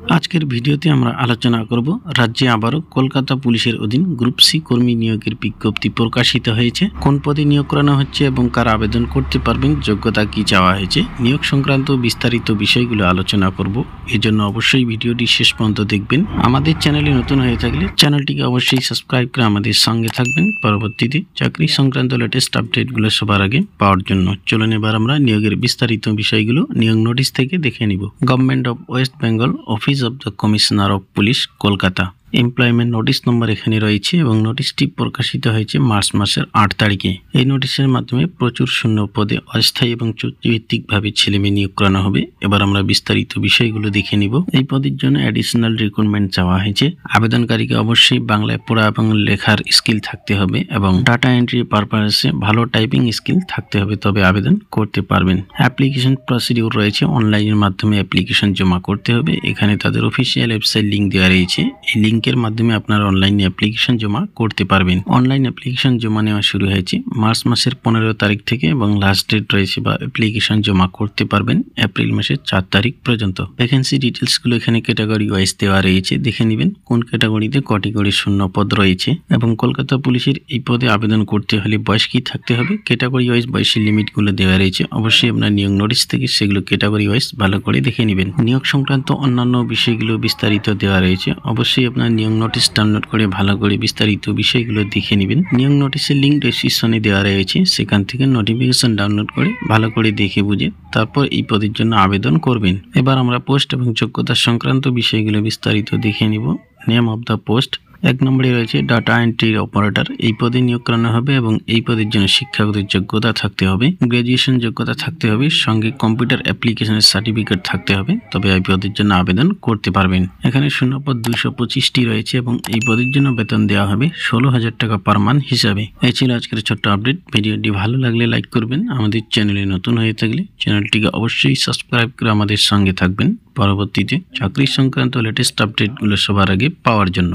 আজকের ভিডিওতে আমরা আলোচনা করব রাজ্যে আবারও কলকাতা পুলিশের অধীন গ্রুপ সি কর্মী নিয়োগের বিজ্ঞপ্তি প্রকাশিত হয়েছে। কোন পদে নিয়োগ করানো হচ্ছে এবং কারা আবেদন করতে পারবেন, যোগ্যতা কি চাওয়া হয়েছে, নিয়োগ সংক্রান্ত বিস্তারিত বিষয়গুলো আলোচনা করব। এজন্য অবশ্যই ভিডিওটি শেষ পর্যন্ত দেখবেন। আমাদের চ্যানেলে নতুন হয়ে থাকলে চ্যানেলটিকে অবশ্যই সাবস্ক্রাইব করে আমাদের সঙ্গে থাকবেন পরবর্তীতে চাকরি সংক্রান্ত লেটেস্ট আপডেটগুলো সবার আগে পাওয়ার জন্য। চলুন এবার আমরা নিয়োগের বিস্তারিত বিষয়গুলো নিয়োগ নোটিশ থেকে দেখে নিব। Government of West Bengal office of the Commissioner of Police, Kolkata। Employment notice number এখানে রয়েছে এবং নোটিশটি প্রকাশিত হয়েছে মার্চ মাসের 8 তারিখে। এই নোটিশের মাধ্যমে প্রচুর শূন্য পদে অস্থায়ী এবং চুক্তিভিত্তিকভাবে ছেলেমেয়ে নিয়োগ করানো হবে। এবার আমরা বিস্তারিত বিষয়গুলো দেখে নিব। এই পদের জন্য অ্যাডিশনাল রিক্রুটমেন্ট চাওয়া হয়েছে। আবেদনকারীকে অবশ্যই বাংলায় পড়া এবং লেখার স্কিল থাকতে হবে এবং ডাটা এন্ট্রি পারপাসে ভালো টাইপিং স্কিল থাকতে হবে, তবে আবেদন করতে পারবেন। অ্যাপ্লিকেশন প্রসিডিউর রয়েছে, অনলাইনের মাধ্যমে অ্যাপ্লিকেশন জমা করতে হবে। এখানে তাদের অফিসিয়াল ওয়েবসাইট লিঙ্ক দেওয়া রয়েছে। এই লিঙ্কের মাধ্যমে আপনারা অনলাইনে অ্যাপ্লিকেশন জমা করতে পারবেন। অনলাইন অ্যাপ্লিকেশন জমা নেওয়া শুরু হয়েছে মার্চ মাসের 15 তারিখ থেকে এবং লাস্ট ডেট রয়েছে বা অ্যাপ্লিকেশন জমা করতে পারবেন এপ্রিল মাসের 4 তারিখ পর্যন্ত। ভ্যাকেন্সি ডিটেলসগুলো এখানে ক্যাটাগরি ওয়াইজ দেওয়া রয়েছে, দেখে নেবেন কোন ক্যাটাগরিতে কটি করে শূন্য পদ রয়েছে এবং কলকাতা পুলিশের এই পদে আবেদন করতে হলে বয়স কি থাকতে হবে, ক্যাটাগরি ওয়াইজ বয়সের লিমিটগুলো দেওয়া রয়েছে। অবশ্যই আপনার নিয়োগ নোটিশ থেকে সেগুলো ক্যাটাগরি ওয়াইজ ভালো করে দেখে নেবেন। নিয়োগ সংক্রান্ত অন্যান্য বিষয়গুলো বিস্তারিত দেওয়া রয়েছে। অবশ্যই আপনার নিয়োগ নোটিশ ডাউনলোড করে ভালো করে বিস্তারিত বিষয়গুলো দেখে নেবেন। নিয়োগ নোটিশের লিঙ্ক ডেসক্রিপশনে দেওয়া রয়েছে, সেখান থেকে নোটিফিকেশন ডাউনলোড করে ভালো করে দেখে বুঝে তারপর এই পদের জন্য আবেদন করবেন। এবার আমরা পোস্ট এবং যোগ্যতা সংক্রান্ত বিষয়গুলো বিস্তারিত দেখে নিব। নেম অফ দ্য পোস্ট 1 নম্বরে রয়েছে ডাটা এন্ট্রি অপারেটর। এই পদে নিয়োগ করানো হবে এবং এই পদের জন্য শিক্ষাগত যোগ্যতা থাকতে হবে, গ্রাজুয়েশন যোগ্যতা থাকতে হবে, সঙ্গে কম্পিউটার অ্যাপ্লিকেশনের সার্টিফিকেট থাকতে হবে, তবে এই পদের জন্য আবেদন করতে পারবেন। এখানে শূন্যপদ 225টি রয়েছে এবং এই পদের জন্য বেতন দেওয়া হবে 16,000 টাকা পার মান্থ হিসাবে। এই ছিল আজকের ছোট্ট আপডেট। ভিডিওটি ভালো লাগলে লাইক করবেন। আমাদের চ্যানেলে নতুন হয়ে থাকলে চ্যানেলটিকে অবশ্যই সাবস্ক্রাইব করে আমাদের সঙ্গে থাকবেন পরবর্তীতে চাকরি সংক্রান্ত লেটেস্ট আপডেটগুলো সবার আগে পাওয়ার জন্য।